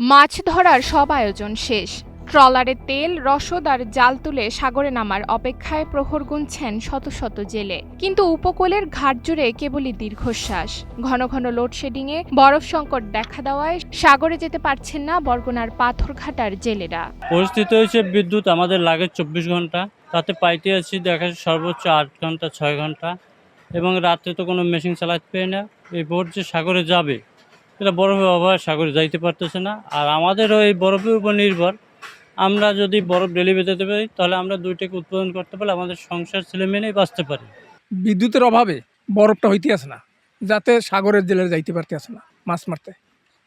মাছ ধরার সব আয়োজন শেষ। ট্রলারে তেল, রসদ আর জাল তুলে সাগরে নামার অপেক্ষায় প্রহর গুনছেন শত শত জেলে। কিন্তু উপকূলের ঘাট জুড়ে কেবলই দীর্ঘশ্বাস। ঘন ঘন লোডশেডিংয়ে বরফ সংকট দেখা দেওয়ায় সাগরে যেতে পারছেন না বরগুনার পাথরঘাটার জেলেরা। পরিস্থিতি হয়েছে বিদ্যুৎ আমাদের লাগে ২৪ ঘন্টা, তাতে পাইতে আছি দেখা সর্বোচ্চ ৮ ঘন্টা ৬ ঘন্টা, এবং রাত্রে তো কোনো মেশিন চালাতে পারি না। এই বোট যে সাগরে যাবে এটা বরফের অভাবে সাগরে যাইতে পারতেছে না। আর আমাদেরও এই বরফের উপর নির্ভর। আমরা যদি বরফ ডেলি বেঁচেতে পারি তাহলে আমরা দুইটাকে উৎপাদন করতে পারলে আমাদের সংসার ছেলে মেয়েই বাঁচতে পারি। বিদ্যুতের অভাবে বরফটা হইতে আসে না, যাতে সাগরের জেলে যাইতে পারতে আসে না মাছ মারতে।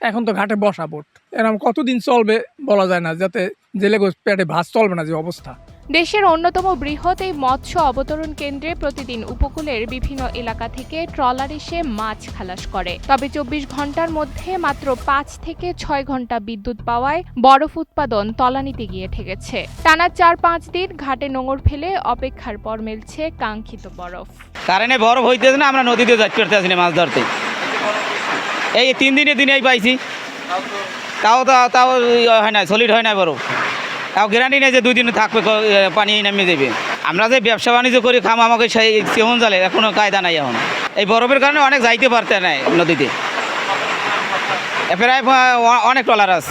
এখন তো ঘাটে বসা বোট, এরকম কতদিন চলবে বলা যায় না, যাতে জেলে পেটে ভাত চলবে না যে অবস্থা। দেশের অন্যতম বৃহৎ এই মৎস্য অবতরণ কেন্দ্রে প্রতিদিন উপকূলের বিভিন্ন এলাকা থেকে ট্রলার এসে মাছ খালাস করে। তবে ২৪ ঘন্টার মধ্যে মাত্র ৫ থেকে ৬ ঘন্টা বিদ্যুৎ পাওয়ায় বরফ উৎপাদন তলানিতে গিয়ে ঠেকেছে। টানা ৪-৫ দিন ঘাটে নোঙর ফেলে অপেক্ষার পর মিলছে কাঙ্ক্ষিত বরফ। কারণে বরফ হইতেছে না, আমরা নদীতে যাইতে পারতেছি না মাছ ধরতে। এই ৩ দিনেই পাইছি, তাও হয় না, সলিড হয় না বরফ। তাও গ্যারান্টি নেই যে ২ দিনে থাকবে, পানি নামিয়ে দেবে। আমরা যে ব্যবসা বাণিজ্য করি খাম, আমাকে সেই কেমন চলে এখনো কায়দা নাই। এখন এই বরফের কারণে অনেক যাইতে পারতে নাই নদীতে, প্রায় অনেক টলারাস।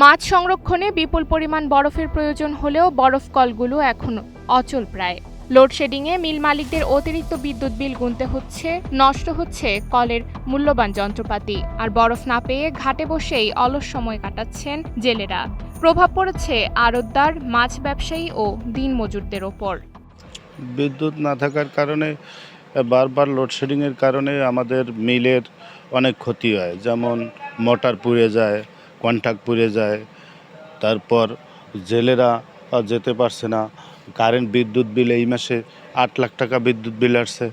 মাছ সংরক্ষণে বিপুল পরিমাণ বরফের প্রয়োজন হলেও বরফ কলগুলো এখন অচল প্রায়। লোডশেডিংয়ে মিল মালিকদের অতিরিক্ত বিদ্যুৎ বিল গুনতে হচ্ছে, নষ্ট হচ্ছে কলের মূল্যবান যন্ত্রপাতি। আর বরফ না পেয়ে ঘাটে বসেই অলস সময় কাটাচ্ছেন জেলেরা। প্রভাব পড়েছে আড়তদার, মাছ ব্যবসায়ী ও দিনমজুরদের ওপর। বিদ্যুৎ না থাকার কারণে, বারবার লোডশেডিংয়ের কারণে আমাদের মিলের অনেক ক্ষতি হয়। যেমন মোটর পুড়ে যায়, কন্ট্যাক্ট পুড়ে যায়, তারপর জেলেরা যেতে পারছে না। কারেন্ট বিদ্যুৎ বিল এই মাসে ৮ লাখ টাকা বিদ্যুৎ বিল আসছে।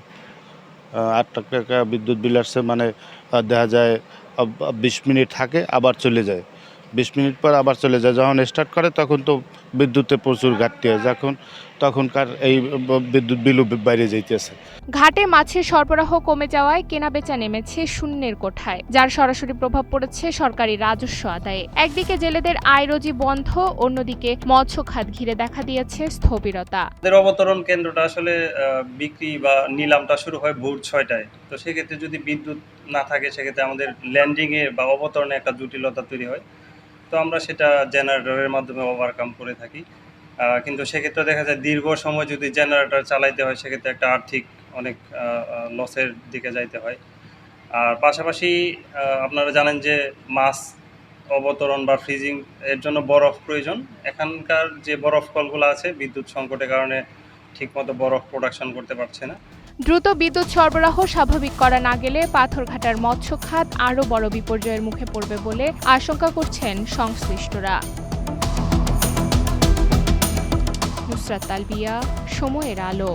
৮ লাখ টাকা বিদ্যুৎ বিল আসছে মানে দেখা যায় ২০ মিনিট থাকে আবার চলে যায়, ২০ মিনিট পর আবার চলে যায়। যখন স্টার্ট করে তখন তো বিদ্যুতে প্রচুর ঘাটতি হয়, তখনকার এই বিদ্যুৎ বিলও বাইরে যাইতেছে। ঘাটে মাছের সরবরাহ কমে যাওয়ায় কেনাবেচা নেমেছে শূন্যের কোঠায়, যার সরাসরি প্রভাব পড়েছে সরকারি রাজস্ব আদায়ে। একদিকে জেলেদের আয় রোজি বন্ধ, অন্যদিকে মৎস্য খাত ঘিরে দেখা দিয়েছে স্থবিরতা। অবতরণ কেন্দ্রটা আসলে বিক্রি বা নিলামটা শুরু হয় ভোর ৬টায়। তো সেক্ষেত্রে যদি বিদ্যুৎ না থাকে সেক্ষেত্রে আমাদের ল্যান্ডিংয়ে বা অবতরণে একটা জটিলতা তৈরি হয়। তো আমরা সেটা জেনারেটরের মাধ্যমে ওভারকাম করে থাকি। কিন্তু সেক্ষেত্রে দেখা যায় দীর্ঘ সময় যদি জেনারেটর চালাইতে হয় সেক্ষেত্রে একটা আর্থিক অনেক লসের দিকে যাইতে হয়। আর পাশাপাশি আপনারা জানেন যে মাছ অবতরণ বা ফ্রিজিং এর জন্য বরফ প্রয়োজন। এখানকার যে বরফ কলগুলো আছে বিদ্যুৎ সংকটের কারণে ঠিকমতো বরফ প্রোডাকশন করতে পারছে না। দ্রুত বিদ্যুৎ সরবরাহ স্বাভাবিক করা না গেলে পাথরঘাটার মৎস্য খাত আরও বড় বিপর্যয়ের মুখে পড়বে বলে আশঙ্কা করছেন সংশ্লিষ্টরা। নুসরাত তালবিয়া, সময়ের আলো।